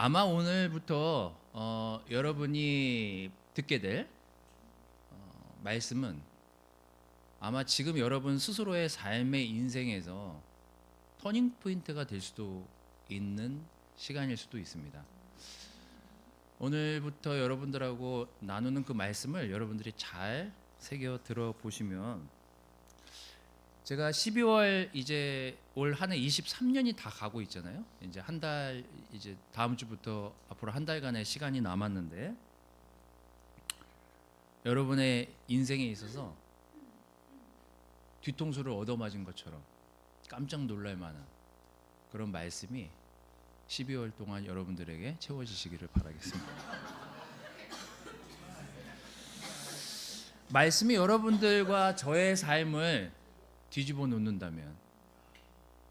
아마 오늘부터 여러분이 듣게 될 말씀은 아마 지금 여러분 스스로의 삶의 인생에서 터닝 포인트가 될 수도 있는 시간일 수도 있습니다. 오늘부터 여러분들하고 나누는 그 말씀을 여러분들이 잘 새겨 들어보시면, 제가 12월 이제 올 한 해 23년이 다 가고 있잖아요. 이제 한 달, 이제 다음 주부터 앞으로 한 달간의 시간이 남았는데, 여러분의 인생에 있어서 뒤통수를 얻어맞은 것처럼 깜짝 놀랄 만한 그런 말씀이 12월 동안 여러분들에게 채워지시기를 바라겠습니다. 말씀이 여러분들과 저의 삶을 뒤집어 놓는다면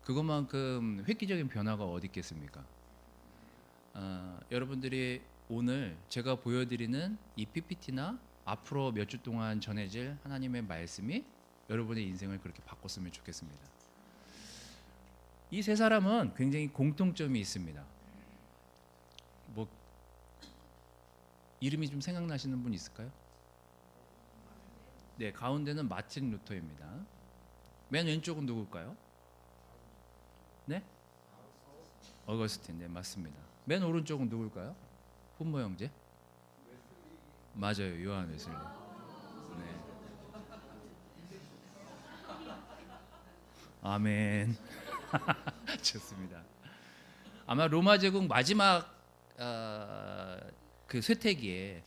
그것만큼 획기적인 변화가 어디 있겠습니까? 여러분들이 오늘 제가 보여드리는 이 PPT나 앞으로 몇 주 동안 전해질 하나님의 말씀이 여러분의 인생을 그렇게 바꿨으면 좋겠습니다. 이 세 사람은 굉장히 공통점이 있습니다. 뭐 이름이 좀 생각나시는 분 있을까요? 네, 가운데는 마틴 루터입니다. 맨 왼쪽은 누굴까요? 네? 어거스틴. 네, 맞습니다. 맨 오른쪽은 누굴까요? 훈모 형제? 맞아요, 요한 웨슬리. 네. 아멘. 좋습니다. 아마 로마 제국 마지막 그 쇠퇴기에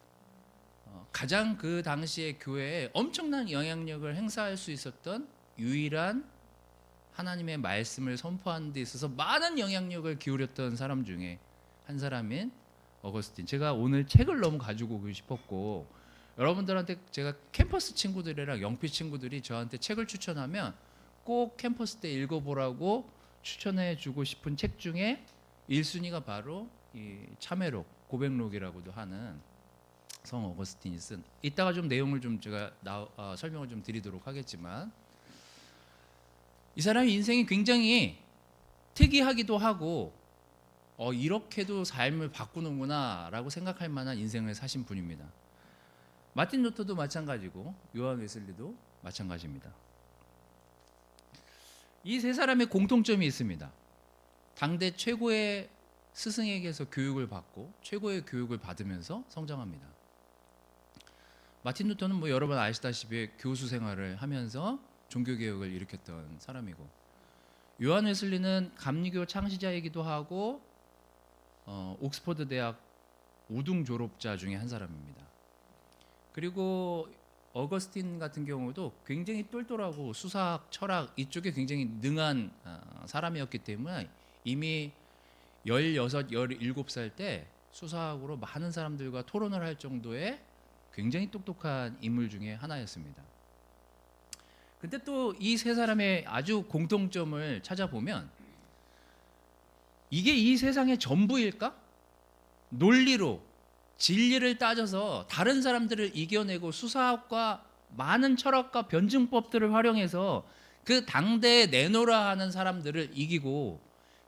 가장 그 당시의 교회에 엄청난 영향력을 행사할 수 있었던 유일한 하나님의 말씀을 선포하는 데 있어서 많은 영향력을 기울였던 사람 중에 한 사람인 어거스틴. 제가 오늘 책을 너무 가지고 오고 싶었고, 여러분들한테 제가 캠퍼스 친구들이랑 영피 친구들이 저한테 책을 추천하면 꼭 캠퍼스 때 읽어보라고 추천해 주고 싶은 책 중에 1순위가 바로 이 참회록, 고백록이라고도 하는 성 어거스틴이 쓴, 이따가 좀 내용을 좀 제가 설명을 좀 드리도록 하겠지만, 이 사람의 인생이 굉장히 특이하기도 하고 이렇게도 삶을 바꾸는구나 라고 생각할 만한 인생을 사신 분입니다. 마틴 루터도 마찬가지고 요한 웨슬리도 마찬가지입니다. 이 세 사람의 공통점이 있습니다. 당대 최고의 스승에게서 교육을 받고 최고의 교육을 받으면서 성장합니다. 마틴 루터는 뭐 여러분 아시다시피 교수 생활을 하면서 종교개혁을 일으켰던 사람이고, 요한 웨슬리는 감리교 창시자이기도 하고 옥스퍼드 대학 우등 졸업자 중에 한 사람입니다. 그리고 어거스틴 같은 경우도 굉장히 똘똘하고 수사학, 철학 이쪽에 굉장히 능한 사람이었기 때문에 이미 16, 17살 때 수사학으로 많은 사람들과 토론을 할 정도의 굉장히 똑똑한 인물 중에 하나였습니다. 근데 또 이 세 사람의 아주 공통점을 찾아보면, 이게 이 세상의 전부일까? 논리로 진리를 따져서 다른 사람들을 이겨내고 수사학과 많은 철학과 변증법들을 활용해서 그 당대에 내노라 하는 사람들을 이기고,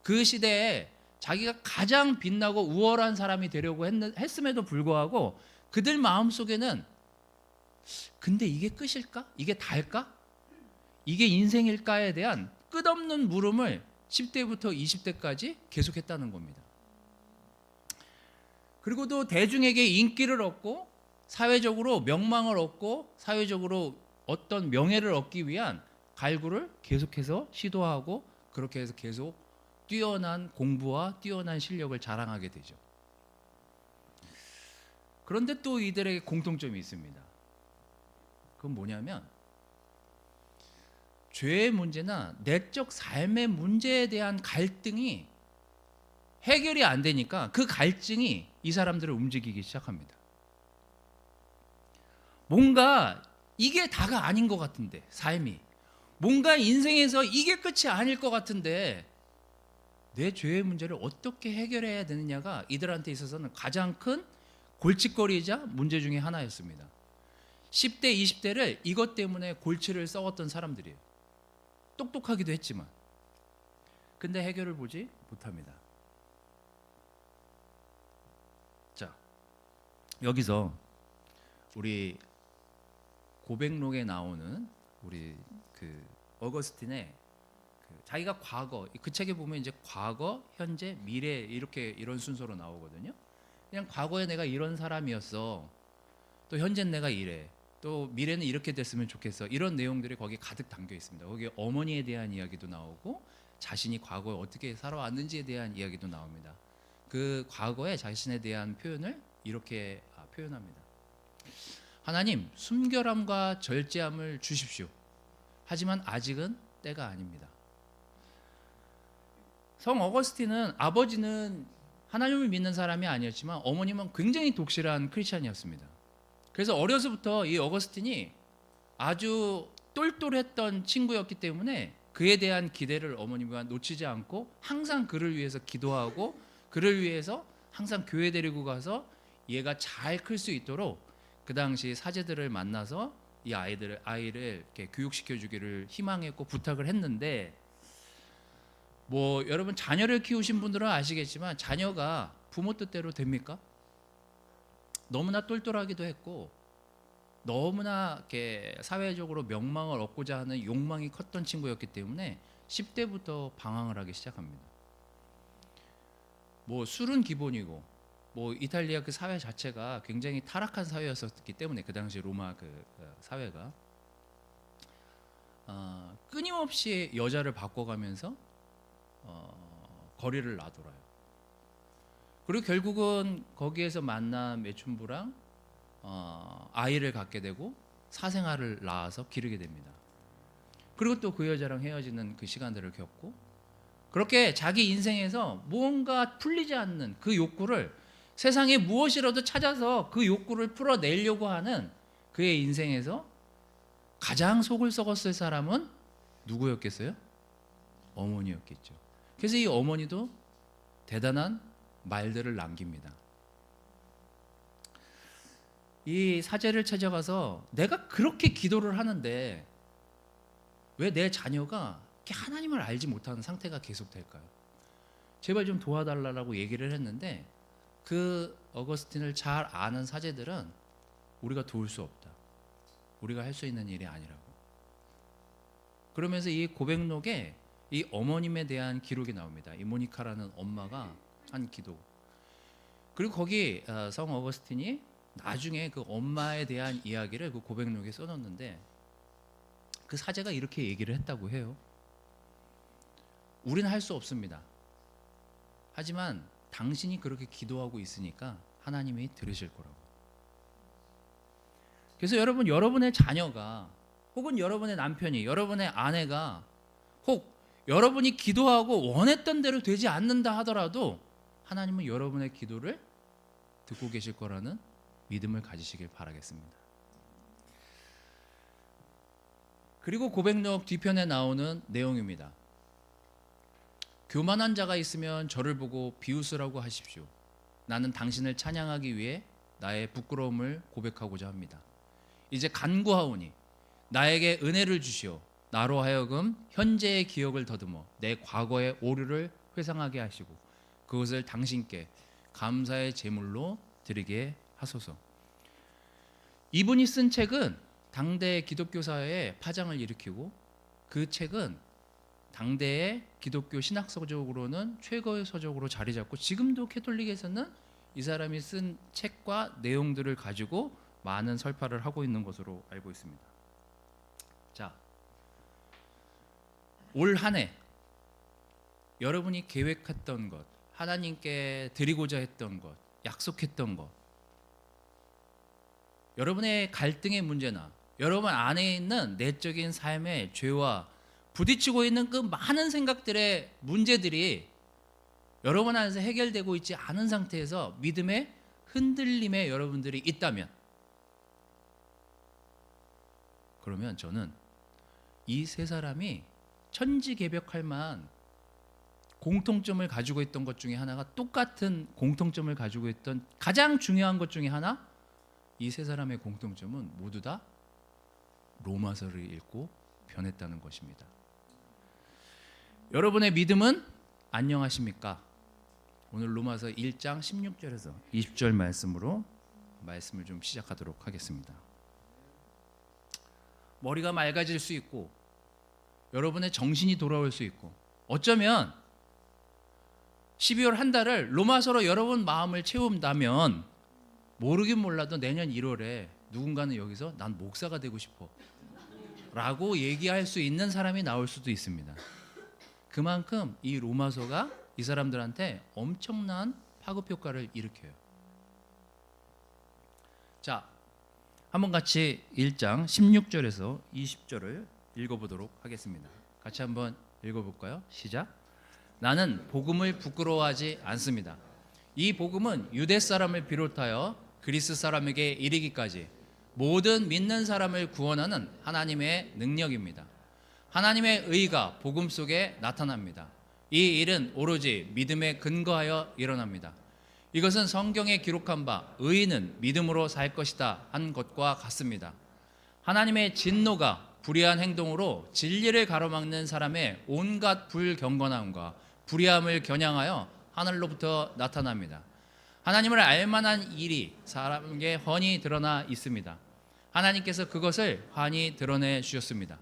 그 시대에 자기가 가장 빛나고 우월한 사람이 되려고 했음에도 불구하고 그들 마음속에는, 근데 이게 끝일까? 이게 달까? 이게 인생일까에 대한 끝없는 물음을 10대부터 20대까지 계속했다는 겁니다. 그리고 또 대중에게 인기를 얻고 사회적으로 명망을 얻고 사회적으로 어떤 명예를 얻기 위한 갈구를 계속해서 시도하고, 그렇게 해서 계속 뛰어난 공부와 뛰어난 실력을 자랑하게 되죠. 그런데 또 이들에게 공통점이 있습니다. 그건 뭐냐면, 죄의 문제나 내적 삶의 문제에 대한 갈등이 해결이 안 되니까 그 갈증이 이 사람들을 움직이기 시작합니다. 뭔가 이게 다가 아닌 것 같은데, 삶이 뭔가 인생에서 이게 끝이 아닐 것 같은데 내 죄의 문제를 어떻게 해결해야 되느냐가 이들한테 있어서는 가장 큰 골칫거리이자 문제 중에 하나였습니다. 10대, 20대를 이것 때문에 골치를 썩었던 사람들이에요. 똑똑하기도 했지만. 근데 해결을 보지 못합니다. 여기서 우리 고백록에 나오는 우리 그 어거스틴의 자기가 과거, 그 책에 보면 이제 과거, 현재, 미래 이렇게 이런 순서로 나오거든요. 그냥 과거에 내가 이런 사람이었어. 또 현재는 내가 이래. 또 미래는 이렇게 됐으면 좋겠어. 이런 내용들이 거기에 가득 담겨 있습니다. 거기에 어머니에 대한 이야기도 나오고 자신이 과거에 어떻게 살아왔는지에 대한 이야기도 나옵니다. 그 과거에 자신에 대한 표현을 이렇게 표현합니다. 하나님, 순결함과 절제함을 주십시오. 하지만 아직은 때가 아닙니다. 성 어거스틴은 아버지는 하나님을 믿는 사람이 아니었지만 어머님은 굉장히 독실한 크리스찬이었습니다. 그래서 어려서부터 이 어거스틴이 아주 똘똘했던 친구였기 때문에 그에 대한 기대를 어머님과 놓치지 않고 항상 그를 위해서 기도하고 그를 위해서 항상 교회 데리고 가서 얘가 잘 클 수 있도록 그 당시 사제들을 만나서 이 아이를 이렇게 교육시켜 주기를 희망했고 부탁을 했는데, 뭐 여러분 자녀를 키우신 분들은 아시겠지만 자녀가 부모 뜻대로 됩니까? 너무나 똘똘하기도 했고 너무나 이렇게 사회적으로 명망을 얻고자 하는 욕망이 컸던 친구였기 때문에 10대부터 방황을 하기 시작합니다. 뭐 술은 기본이고 뭐 이탈리아 그 사회 자체가 굉장히 타락한 사회였었기 때문에 그 당시 로마 그 사회가 끊임없이 여자를 바꿔가면서 거리를 나돌아요. 그리고 결국은 거기에서 만난 매춘부랑 아이를 갖게 되고 사생아를 낳아서 기르게 됩니다. 그리고 또 그 여자랑 헤어지는 그 시간들을 겪고, 그렇게 자기 인생에서 무언가 풀리지 않는 그 욕구를 세상에 무엇이라도 찾아서 그 욕구를 풀어내려고 하는 그의 인생에서 가장 속을 썩었을 사람은 누구였겠어요? 어머니였겠죠. 그래서 이 어머니도 대단한 말들을 남깁니다. 이 사제를 찾아가서 내가 그렇게 기도를 하는데 왜 내 자녀가 하나님을 알지 못하는 상태가 계속될까요? 제발 좀 도와달라고 얘기를 했는데 그 어거스틴을 잘 아는 사제들은 우리가 도울 수 없다. 우리가 할 수 있는 일이 아니라고. 그러면서 이 고백록에 이 어머님에 대한 기록이 나옵니다. 이 모니카라는 엄마가 한 기도. 그리고 거기 성 어거스틴이 나중에 그 엄마에 대한 이야기를 그 고백록에 써놓는데 그 사제가 이렇게 얘기를 했다고 해요. 우리는 할 수 없습니다. 하지만 당신이 그렇게 기도하고 있으니까 하나님이 들으실 거라고. 그래서 여러분, 여러분의 자녀가 혹은 여러분의 남편이, 여러분의 아내가 혹 여러분이 기도하고 원했던 대로 되지 않는다 하더라도 하나님은 여러분의 기도를 듣고 계실 거라는 믿음을 가지시길 바라겠습니다. 그리고 고백록 뒤편에 나오는 내용입니다. 교만한 자가 있으면 저를 보고 비웃으라고 하십시오. 나는 당신을 찬양하기 위해 나의 부끄러움을 고백하고자 합니다. 이제 간구하오니 나에게 은혜를 주시오. 나로 하여금 현재의 기억을 더듬어 내 과거의 오류를 회상하게 하시고 그것을 당신께 감사의 제물로 드리게 하소서. 이분이 쓴 책은 당대 기독교 사회에 파장을 일으키고 그 책은 당대의 기독교 신학 서적으로는 최고의 서적으로 자리 잡고 지금도 캐톨릭에서는 이 사람이 쓴 책과 내용들을 가지고 많은 설파를 하고 있는 것으로 알고 있습니다. 자, 올 한 해 여러분이 계획했던 것, 하나님께 드리고자 했던 것, 약속했던 것, 여러분의 갈등의 문제나 여러분 안에 있는 내적인 삶의 죄와 부딪히고 있는 그 많은 생각들의 문제들이 여러분 안에서 해결되고 있지 않은 상태에서 믿음의 흔들림에 여러분들이 있다면, 그러면 저는 이 세 사람이 천지개벽할 만한 공통점을 가지고 있던 것 중에 하나가, 똑같은 공통점을 가지고 있던 가장 중요한 것 중에 하나, 이 세 사람의 공통점은 모두 다 로마서를 읽고 변했다는 것입니다. 여러분의 믿음은 안녕하십니까? 오늘 로마서 1장 16절에서 20절 말씀으로 말씀을 좀 시작하도록 하겠습니다. 머리가 맑아질 수 있고 여러분의 정신이 돌아올 수 있고 어쩌면 12월 한 달을 로마서로 여러분 마음을 채운다면 모르긴 몰라도 내년 1월에 누군가는 여기서 난 목사가 되고 싶어 라고 얘기할 수 있는 사람이 나올 수도 있습니다. 그만큼 이 로마서가 이 사람들한테 엄청난 파급 효과를 일으켜요. 자, 한번 같이 1장 16절에서 20절을 읽어보도록 하겠습니다. 같이 한번 읽어볼까요? 시작. 나는 복음을 부끄러워하지 않습니다. 이 복음은 유대 사람을 비롯하여 그리스 사람에게 이르기까지 모든 믿는 사람을 구원하는 하나님의 능력입니다. 하나님의 의가 복음 속에 나타납니다. 이 일은 오로지 믿음에 근거하여 일어납니다. 이것은 성경에 기록한 바 의인은 믿음으로 살 것이다 한 것과 같습니다. 하나님의 진노가 불의한 행동으로 진리를 가로막는 사람의 온갖 불경건함과 불의함을 겨냥하여 하늘로부터 나타납니다. 하나님을 알만한 일이 사람에게 훤히 드러나 있습니다. 하나님께서 그것을 환히 드러내 주셨습니다.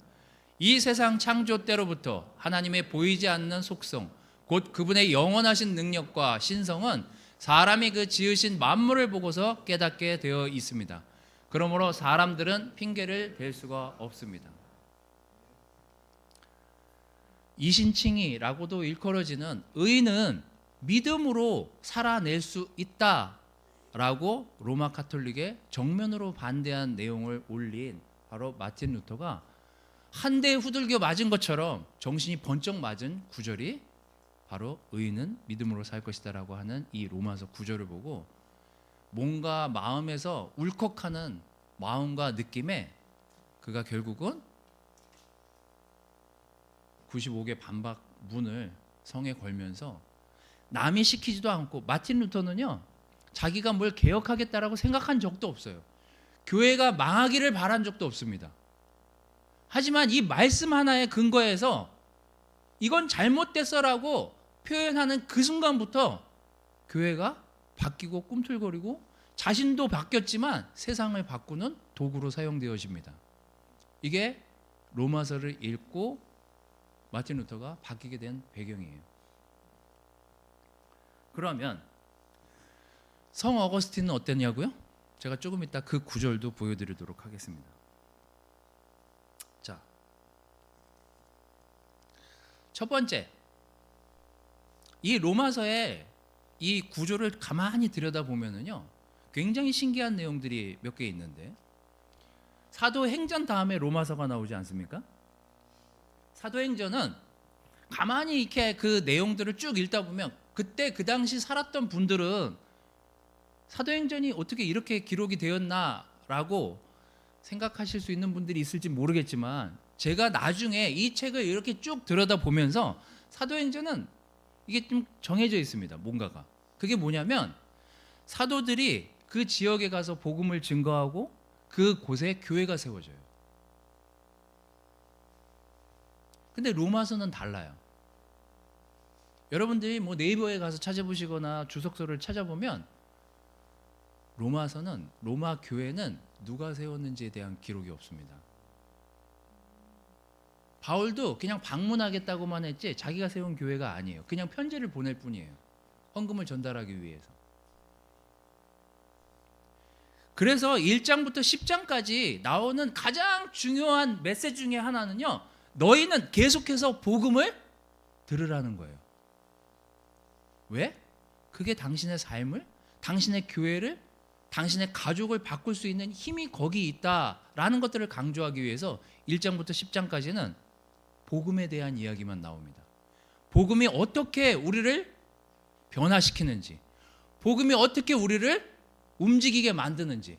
이 세상 창조 때로부터 하나님의 보이지 않는 속성, 곧 그분의 영원하신 능력과 신성은 사람이 그 지으신 만물을 보고서 깨닫게 되어 있습니다. 그러므로 사람들은 핑계를 댈 수가 없습니다. 이신칭이라고도 일컬어지는 의인은 믿음으로 살아낼 수 있다라고 로마 카톨릭에 정면으로 반대한 내용을 올린 바로 마틴 루터가 한 대 후들겨 맞은 것처럼 정신이 번쩍 맞은 구절이 바로 의인은 믿음으로 살 것이다라고 하는 이 로마서 구절을 보고 뭔가 마음에서 울컥하는 마음과 느낌에 그가 결국은 95개 반박 문을 성에 걸면서 남이 시키지도 않고 마틴 루터는요 자기가 뭘 개혁하겠다라고 생각한 적도 없어요. 교회가 망하기를 바란 적도 없습니다. 하지만 이 말씀 하나에 근거해서 이건 잘못됐어라고 표현하는 그 순간부터 교회가 바뀌고 꿈틀거리고 자신도 바뀌었지만 세상을 바꾸는 도구로 사용되어집니다. 이게 로마서를 읽고 마틴 루터가 바뀌게 된 배경이에요. 그러면 성 어거스틴은 어땠냐고요? 제가 조금 이따 그 구절도 보여드리도록 하겠습니다. 자, 첫 번째, 이 로마서의 이 구조를 가만히 들여다보면은요 굉장히 신기한 내용들이 몇 개 있는데 사도행전 다음에 로마서가 나오지 않습니까? 사도행전은 가만히 이렇게 그 내용들을 쭉 읽다 보면 그때 그 당시 살았던 분들은 사도행전이 어떻게 이렇게 기록이 되었나라고 생각하실 수 있는 분들이 있을지 모르겠지만 제가 나중에 이 책을 이렇게 쭉 들여다보면서 사도행전은 이게 좀 정해져 있습니다. 뭔가가. 그게 뭐냐면 사도들이 그 지역에 가서 복음을 증거하고 그 곳에 교회가 세워져요. 근데 로마서는 달라요. 여러분들이 뭐 네이버에 가서 찾아보시거나 주석서를 찾아보면 로마서는 로마 교회는 누가 세웠는지에 대한 기록이 없습니다. 바울도 그냥 방문하겠다고만 했지 자기가 세운 교회가 아니에요. 그냥 편지를 보낼 뿐이에요. 헌금을 전달하기 위해서. 그래서 1장부터 10장까지 나오는 가장 중요한 메시지 중에 하나는요. 너희는 계속해서 복음을 들으라는 거예요. 왜? 그게 당신의 삶을, 당신의 교회를, 당신의 가족을 바꿀 수 있는 힘이 거기 있다라는 것들을 강조하기 위해서 1장부터 10장까지는 복음에 대한 이야기만 나옵니다. 복음이 어떻게 우리를 변화시키는지, 복음이 어떻게 우리를 움직이게 만드는지,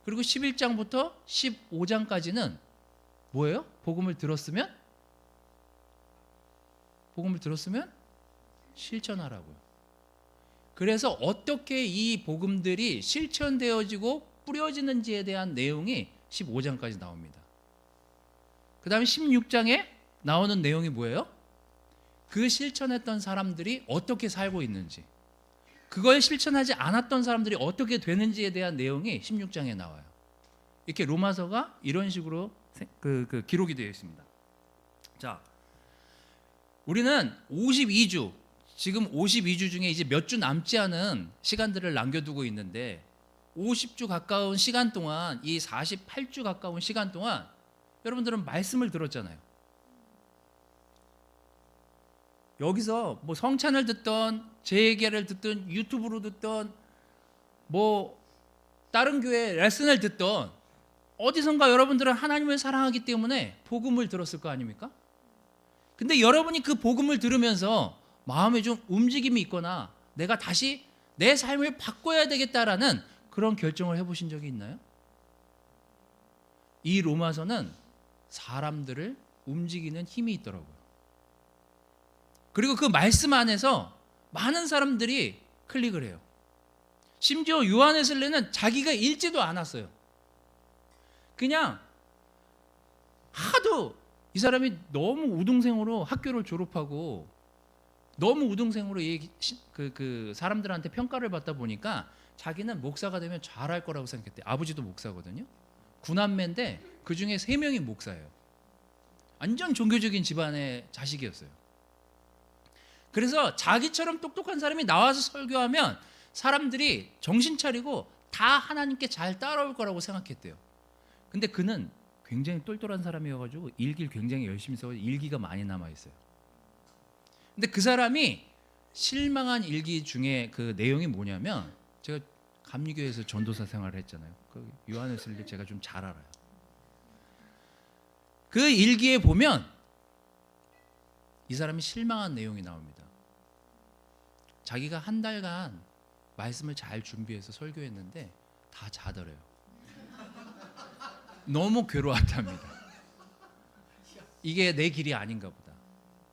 그리고 11장부터 15장까지는 뭐예요? 복음을 들었으면 실천하라고요. 그래서 어떻게 이 복음들이 실천되어지고 뿌려지는지에 대한 내용이 15장까지 나옵니다. 그 다음에 16장에 나오는 내용이 뭐예요? 그 실천했던 사람들이 어떻게 살고 있는지, 그걸 실천하지 않았던 사람들이 어떻게 되는지에 대한 내용이 16장에 나와요. 이렇게 로마서가 이런 식으로 기록이 되어 있습니다. 자, 우리는 52주, 지금 52주 중에 이제 몇 주 남지 않은 시간들을 남겨두고 있는데 50주 가까운 시간 동안, 이 48주 가까운 시간 동안 여러분들은 말씀을 들었잖아요. 여기서 뭐 성찬을 듣던, 제 얘기를 듣던, 유튜브로 듣던, 뭐 다른 교회 레슨을 듣던, 어디선가 여러분들은 하나님을 사랑하기 때문에 복음을 들었을 거 아닙니까? 근데 여러분이 그 복음을 들으면서 마음에 좀 움직임이 있거나 내가 다시 내 삶을 바꿔야 되겠다라는 그런 결정을 해보신 적이 있나요? 이 로마서는 사람들을 움직이는 힘이 있더라고요. 그리고 그 말씀 안에서 많은 사람들이 클릭을 해요. 심지어 요한웨슬리는 자기가 읽지도 않았어요. 그냥 하도 이 사람이 너무 우등생으로 학교를 졸업하고 너무 우등생으로 사람들한테 평가를 받다 보니까 자기는 목사가 되면 잘할 거라고 생각했대요. 아버지도 목사거든요. 9남매인데 그 중에 3명이 목사예요. 완전 종교적인 집안의 자식이었어요. 그래서 자기처럼 똑똑한 사람이 나와서 설교하면 사람들이 정신 차리고 다 하나님께 잘 따라올 거라고 생각했대요. 근데 그는 굉장히 똘똘한 사람이어가지고 일기를 굉장히 열심히 써서 일기가 많이 남아있어요. 근데 그 사람이 실망한 일기 중에 그 내용이 뭐냐면, 제가 감리교회에서 전도사 생활을 했잖아요. 그 요한웨슬리 제가 좀 잘 알아요. 그 일기에 보면 이 사람이 실망한 내용이 나옵니다. 자기가 한 달간 말씀을 잘 준비해서 설교했는데 다 자더래요. 너무 괴로웠답니다. 이게 내 길이 아닌가 보다.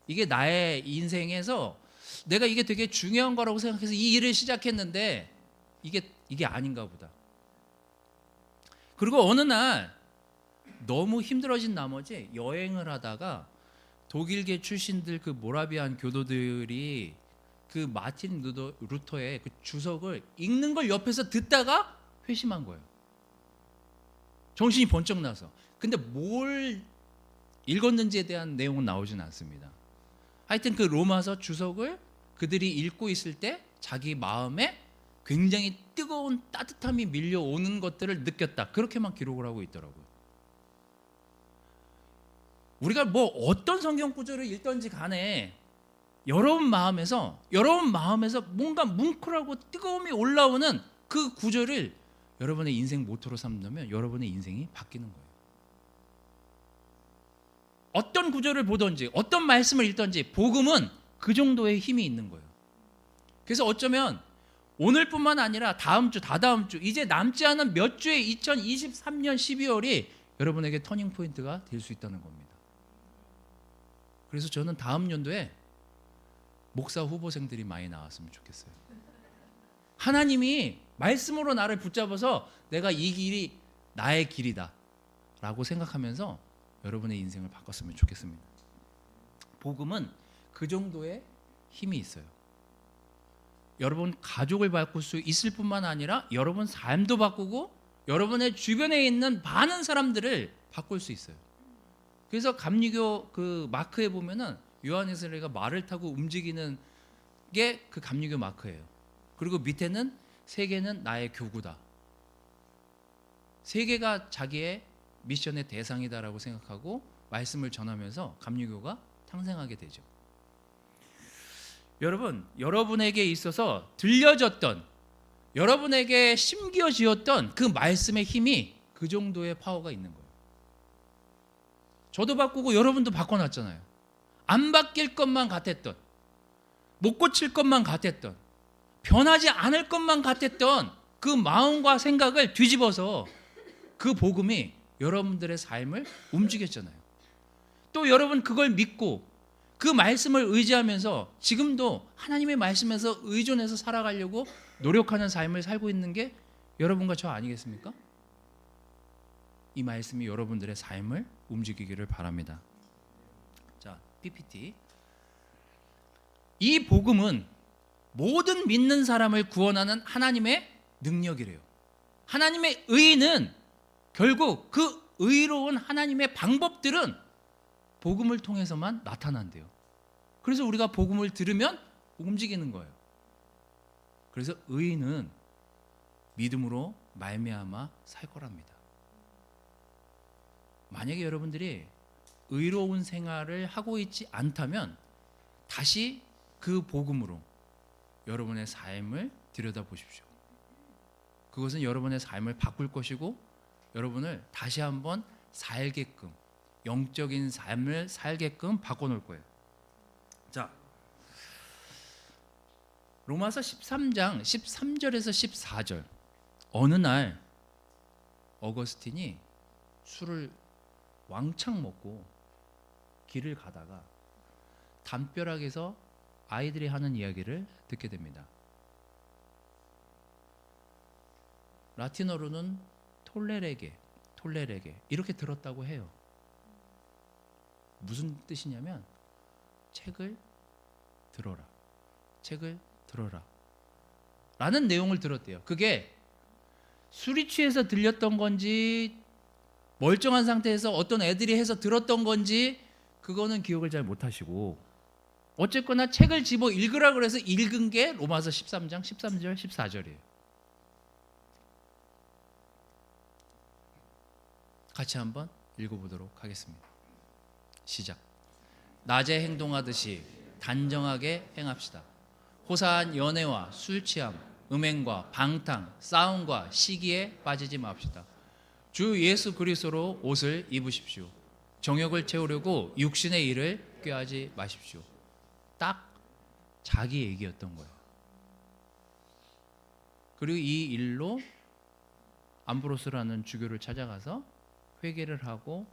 이게 나의 인생에서 내가 이게 되게 중요한 거라고 생각해서 이 일을 시작했는데 이게 아닌가 보다. 그리고 어느 날 너무 힘들어진 나머지 여행을 하다가 독일계 출신들 그 모라비안 교도들이 그 마틴 루터의 그 주석을 읽는 걸 옆에서 듣다가 회심한 거예요. 정신이 번쩍 나서. 근데 뭘 읽었는지에 대한 내용은 나오진 않습니다. 하여튼 그 로마서 주석을 그들이 읽고 있을 때 자기 마음에 굉장히 뜨거운 따뜻함이 밀려오는 것들을 느꼈다. 그렇게만 기록을 하고 있더라고요. 우리가 뭐 어떤 성경 구절을 읽던지 간에 여러분 마음에서 뭔가 뭉클하고 뜨거움이 올라오는 그 구절을 여러분의 인생 모토로 삼는다면 여러분의 인생이 바뀌는 거예요. 어떤 구절을 보든지 어떤 말씀을 읽든지 복음은 그 정도의 힘이 있는 거예요. 그래서 어쩌면 오늘뿐만 아니라 다음 주, 다다음 주, 이제 남지 않은 몇 주의 2023년 12월이 여러분에게 터닝 포인트가 될 수 있다는 겁니다. 그래서 저는 다음 연도에 목사 후보생들이 많이 나왔으면 좋겠어요. 하나님이 말씀으로 나를 붙잡아서 내가 이 길이 나의 길이다 라고 생각하면서 여러분의 인생을 바꿨으면 좋겠습니다. 복음은 그 정도의 힘이 있어요. 여러분 가족을 바꿀 수 있을 뿐만 아니라 여러분 삶도 바꾸고 여러분의 주변에 있는 많은 사람들을 바꿀 수 있어요. 그래서 감리교 그 마크에 보면은 요한웨슬리가 말을 타고 움직이는 게 그 감리교 마크예요. 그리고 밑에는 세계는 나의 교구다. 세계가 자기의 미션의 대상이다라고 생각하고 말씀을 전하면서 감리교가 탄생하게 되죠. 여러분, 여러분에게 있어서 들려졌던, 여러분에게 심겨지었던 그 말씀의 힘이 그 정도의 파워가 있는 거예요. 저도 바꾸고 여러분도 바꿔놨잖아요. 안 바뀔 것만 같았던, 못 고칠 것만 같았던, 변하지 않을 것만 같았던 그 마음과 생각을 뒤집어서 그 복음이 여러분들의 삶을 움직였잖아요. 또 여러분 그걸 믿고 그 말씀을 의지하면서 지금도 하나님의 말씀에서 의존해서 살아가려고 노력하는 삶을 살고 있는 게 여러분과 저 아니겠습니까? 이 말씀이 여러분들의 삶을 움직이기를 바랍니다. 자, PPT. 이 복음은 모든 믿는 사람을 구원하는 하나님의 능력이래요. 하나님의 의는 결국 그 의로운 하나님의 방법들은 복음을 통해서만 나타난대요. 그래서 우리가 복음을 들으면 움직이는 거예요. 그래서 의인은 믿음으로 말미암아 살 거랍니다. 만약에 여러분들이 의로운 생활을 하고 있지 않다면 다시 그 복음으로 여러분의 삶을 들여다보십시오. 그것은 여러분의 삶을 바꿀 것이고 여러분을 다시 한번 살게끔, 영적인 삶을 살게끔 바꿔놓을 거예요. 자, 로마서 13장 13절에서 14절. 어느 날 어거스틴이 술을 왕창 먹고 길을 가다가 담벼락에서 아이들이 하는 이야기를 듣게 됩니다. 라틴어로는 톨레레게 이렇게 들었다고 해요. 무슨 뜻이냐면 책을 들어라 라는 내용을 들었대요. 그게 술이 취해서 들렸던 건지 멀쩡한 상태에서 어떤 애들이 해서 들었던 건지 그거는 기억을 잘 못하시고 어쨌거나 책을 집어 읽으라 그래서 읽은 게 로마서 13장 13절 14절이에요. 같이 한번 읽어보도록 하겠습니다. 시작. 낮에 행동하듯이 단정하게 행합시다. 호사한 연애와 술 취함, 음행과 방탕, 싸움과 시기에 빠지지 맙시다. 주 예수 그리스도로 옷을 입으십시오. 정욕을 채우려고 육신의 일을 꾀하지 마십시오. 딱 자기 얘기였던 거예요. 그리고 이 일로 암브로스라는 주교를 찾아가서 회개를 하고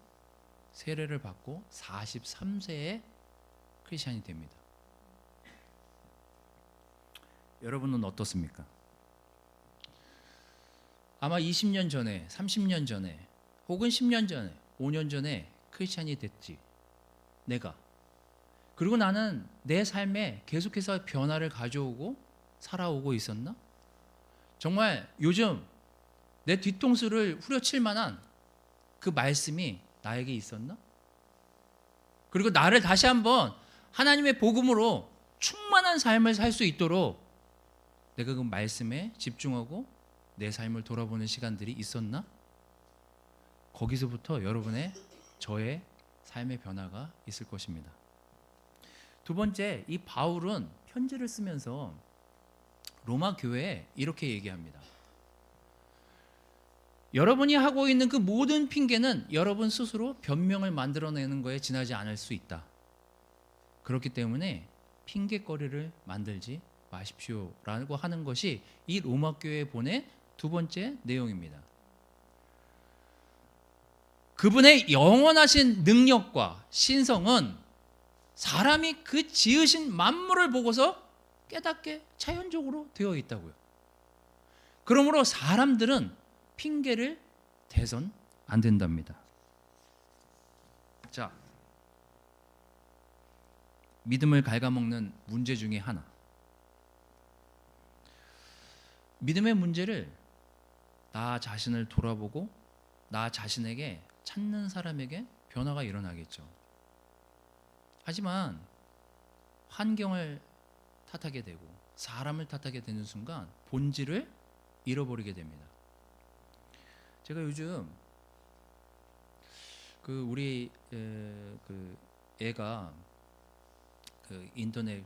세례를 받고 43세에 크리스찬이 됩니다. 여러분은 어떻습니까? 아마 20년 전에, 30년 전에, 혹은 10년 전에, 5년 전에 크리스찬이 됐지. 내가. 그리고 나는 내 삶에 계속해서 변화를 가져오고 살아오고 있었나? 정말 요즘 내 뒤통수를 후려칠 만한 그 말씀이 나에게 있었나? 그리고 나를 다시 한번 하나님의 복음으로 충만한 삶을 살 수 있도록 내가 그 말씀에 집중하고 내 삶을 돌아보는 시간들이 있었나? 거기서부터 여러분의 저의 삶의 변화가 있을 것입니다. 두 번째, 이 바울은 편지를 쓰면서 로마 교회에 이렇게 얘기합니다. 여러분이 하고 있는 그 모든 핑계는 여러분 스스로 변명을 만들어내는 거에 지나지 않을 수 있다. 그렇기 때문에 핑계거리를 만들지 마십시오라고 하는 것이 이 로마 교회에 보낸 두 번째 내용입니다. 그분의 영원하신 능력과 신성은 사람이 그 지으신 만물을 보고서 깨닫게 자연적으로 되어 있다고요. 그러므로 사람들은 핑계를 대선 안 된답니다. 자, 믿음을 갉아먹는 문제 중에 하나. 믿음의 문제를 나 자신을 돌아보고 나 자신에게 찾는 사람에게 변화가 일어나겠죠. 하지만 환경을 탓하게 되고 사람을 탓하게 되는 순간 본질을 잃어버리게 됩니다. 제가 요즘 우리 애가 인터넷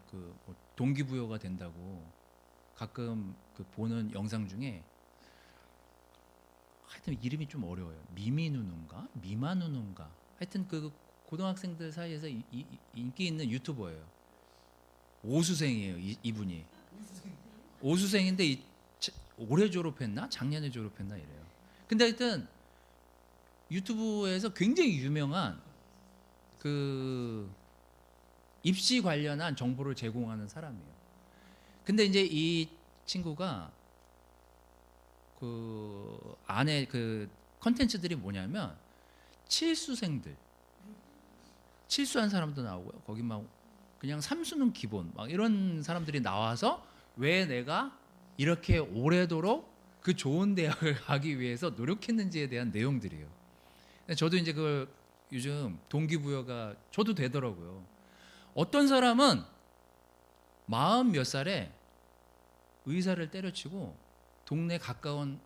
동기부여가 된다고 가끔 보는 영상 중에 하여튼 이름이 좀 어려워요. 미미누누인가? 미마누누인가? 하여튼 고등학생들 사이에서 인기 있는 유튜버예요. 오수생이에요. 이분이. 오수생인데 올해 졸업했나? 작년에 졸업했나 이래요. 근데 하여튼 유튜브에서 굉장히 유명한 입시 관련한 정보를 제공하는 사람이에요. 근데 이제 이 친구가 안에 컨텐츠들이 뭐냐면 칠수한 사람도 나오고요. 거기 막 그냥 삼수는 기본 막 이런 사람들이 나와서 왜 내가 이렇게 오래도록 그 좋은 대학을 가기 위해서 노력했는지에 대한 내용들이에요. 저도 이제 그 요즘 동기부여가 저도 되더라고요. 어떤 사람은 40몇 살에 의사를 때려치고 동네 가까운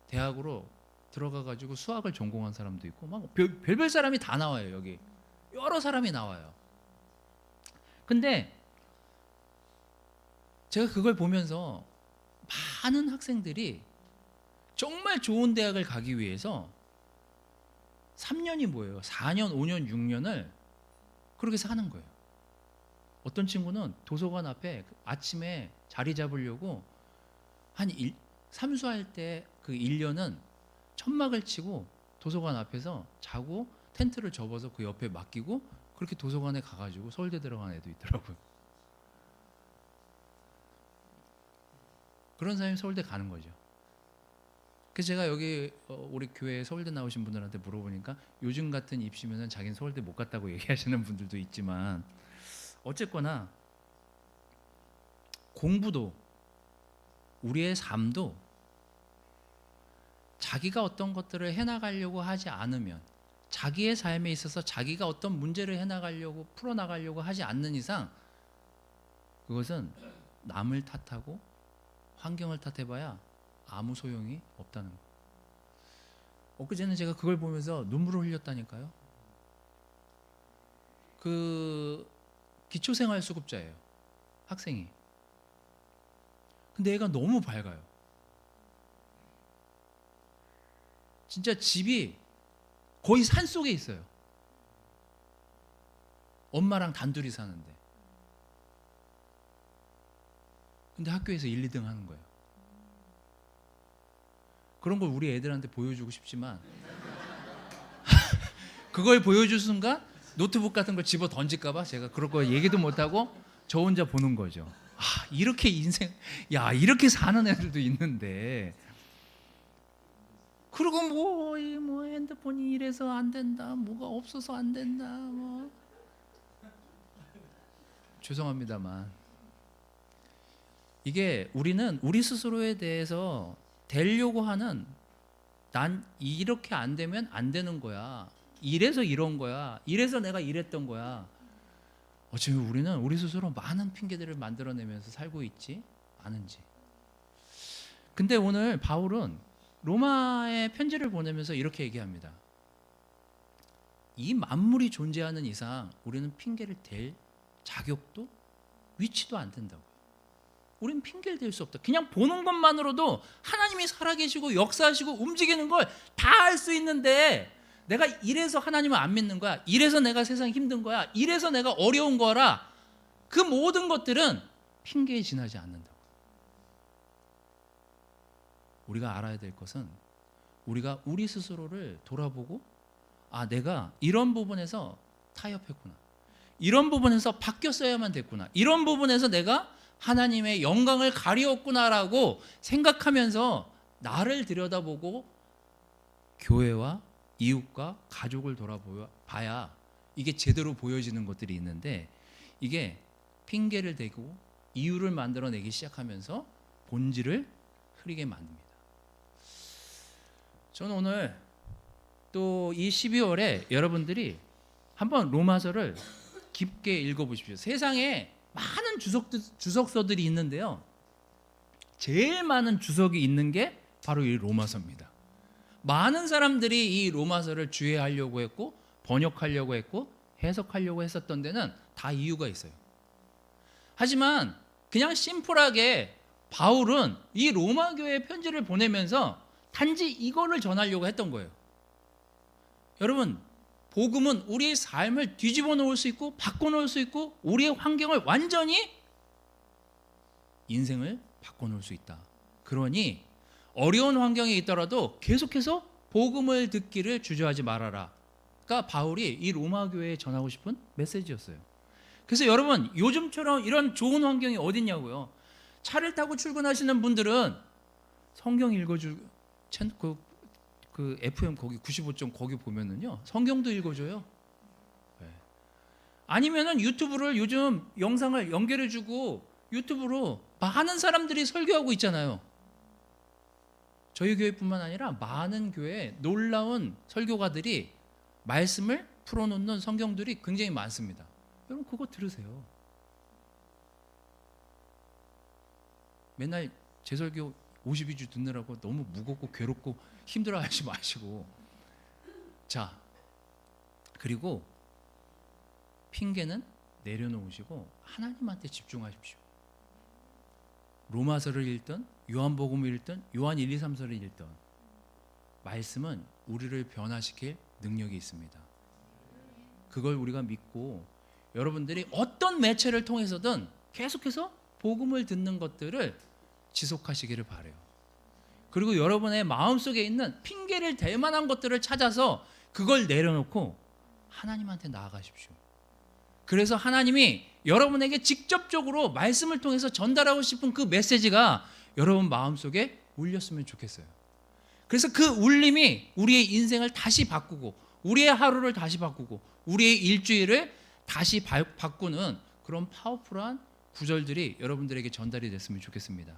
대학으로 들어가 가지고 수학을 전공한 사람도 있고 막 별별 사람이 다 나와요. 여기 여러 사람이 나와요. 근데 제가 그걸 보면서 많은 학생들이 정말 좋은 대학을 가기 위해서 3년이 뭐예요? 4년, 5년, 6년을 그렇게 사는 거예요. 어떤 친구는 도서관 앞에 아침에 자리 잡으려고 삼수할 때 그 1년은 천막을 치고 도서관 앞에서 자고 텐트를 접어서 그 옆에 맡기고 그렇게 도서관에 가가지고 서울대 들어간 애도 있더라고요. 그런 사람이 서울대 가는 거죠. 그래서 제가 여기 우리 교회 서울대 나오신 분들한테 물어보니까 요즘 같은 입시면은 자기는 서울대 못 갔다고 얘기하시는 분들도 있지만 어쨌거나 공부도 우리의 삶도 자기가 어떤 것들을 해나가려고 하지 않으면 자기의 삶에 있어서 자기가 어떤 문제를 해나가려고 풀어나가려고 하지 않는 이상 그것은 남을 탓하고 환경을 탓해봐야 아무 소용이 없다는 거. 엊그제는 제가 그걸 보면서 눈물을 흘렸다니까요. 그 기초생활수급자예요. 학생이. 근데 애가 너무 밝아요. 진짜 집이 거의 산속에 있어요. 엄마랑 단둘이 사는데. 근데 학교에서 1, 2등 하는 거예요. 그런 걸 우리 애들한테 보여주고 싶지만 그걸 보여줄 순간 노트북 같은 걸 집어 던질까 봐 제가 그런 거 얘기도 못하고 저 혼자 보는 거죠. 이렇게 이렇게 사는 애들도 있는데 그리고 뭐 핸드폰이 이래서 안 된다, 뭐가 없어서 안 된다, 뭐 죄송합니다만 이게 우리는 우리 스스로에 대해서 되려고 하는 난 이렇게 안 되면 안 되는 거야, 이래서 이런 거야, 이래서 내가 이랬던 거야. 어쩌면 우리는 우리 스스로 많은 핑계들을 만들어내면서 살고 있지 않은지. 근데 오늘 바울은 로마에 편지를 보내면서 이렇게 얘기합니다. 이 만물이 존재하는 이상 우리는 핑계를 댈 자격도 위치도 안 된다고요. 우리는 핑계를 댈 수 없다. 그냥 보는 것만으로도 하나님이 살아계시고 역사하시고 움직이는 걸 다 알 수 있는데 내가 이래서 하나님을 안 믿는 거야, 이래서 내가 세상이 힘든 거야, 이래서 내가 어려운 거라, 그 모든 것들은 핑계에 지나지 않는다고. 우리가 알아야 될 것은 우리가 우리 스스로를 돌아보고 내가 이런 부분에서 타협했구나, 이런 부분에서 바뀌었어야만 됐구나, 이런 부분에서 내가 하나님의 영광을 가리웠구나라고 생각하면서 나를 들여다보고 교회와 이웃과 가족을 돌아봐야 이게 제대로 보여지는 것들이 있는데, 이게 핑계를 대고 이유를 만들어내기 시작하면서 본질을 흐리게 만듭니다. 저는 오늘 또 이 12월에 여러분들이 한번 로마서를 깊게 읽어보십시오. 세상에 많은 주석서들이 있는데요, 제일 많은 주석이 있는 게 바로 이 로마서입니다. 많은 사람들이 이 로마서를 주해하려고 했고 번역하려고 했고 해석하려고 했었던 데는 다 이유가 있어요. 하지만 그냥 심플하게 바울은 이 로마 교회에 편지를 보내면서 단지 이거를 전하려고 했던 거예요. 여러분, 복음은 우리의 삶을 뒤집어 놓을 수 있고 바꿔 놓을 수 있고 우리의 환경을 완전히 인생을 바꿔 놓을 수 있다. 그러니 어려운 환경에 있더라도 계속해서 복음을 듣기를 주저하지 말아라. 그러니까 바울이 이 로마 교회에 전하고 싶은 메시지였어요. 그래서 여러분, 요즘처럼 이런 좋은 환경이 어딨냐고요. 차를 타고 출근하시는 분들은 성경 그 FM 거기 95점 거기 보면은요, 성경도 읽어줘요. 아니면은 유튜브를 요즘 영상을 연결해주고 유튜브로 많은 사람들이 설교하고 있잖아요. 저희 교회뿐만 아니라 많은 교회에 놀라운 설교가들이 말씀을 풀어놓는 성경들이 굉장히 많습니다. 여러분 그거 들으세요. 맨날 제 설교 52주 듣느라고 너무 무겁고 괴롭고 힘들어하지 마시고, 자, 그리고 핑계는 내려놓으시고 하나님한테 집중하십시오. 로마서를 읽든 요한복음을 읽든 요한 1, 2, 3서를 읽든 말씀은 우리를 변화시킬 능력이 있습니다. 그걸 우리가 믿고 여러분들이 어떤 매체를 통해서든 계속해서 복음을 듣는 것들을 지속하시기를 바라요. 그리고 여러분의 마음속에 있는 핑계를 댈 만한 것들을 찾아서 그걸 내려놓고 하나님한테 나아가십시오. 그래서 하나님이 여러분에게 직접적으로 말씀을 통해서 전달하고 싶은 그 메시지가 여러분 마음속에 울렸으면 좋겠어요. 그래서 그 울림이 우리의 인생을 다시 바꾸고 우리의 하루를 다시 바꾸고 우리의 일주일을 다시 바꾸는 그런 파워풀한 구절들이 여러분들에게 전달이 됐으면 좋겠습니다.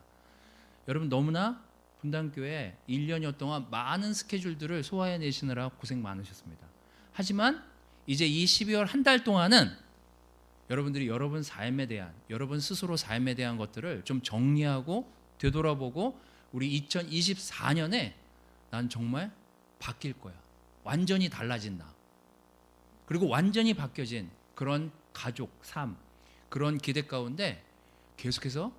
여러분 너무나 분당교회 1년여 동안 많은 스케줄들을 소화해내시느라 고생 많으셨습니다. 하지만 이제 이 12월 한 달 동안은 여러분들이 여러분 삶에 대한, 여러분 스스로 삶에 대한 것들을 좀 정리하고 되돌아보고 우리 2024년에 난 정말 바뀔 거야. 완전히 달라진 나. 그리고 완전히 바뀌어진 그런 가족, 삶, 그런 기대 가운데 계속해서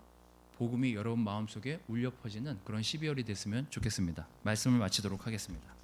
복음이 여러분 마음속에 울려 퍼지는 그런 12월이 됐으면 좋겠습니다. 말씀을 마치도록 하겠습니다.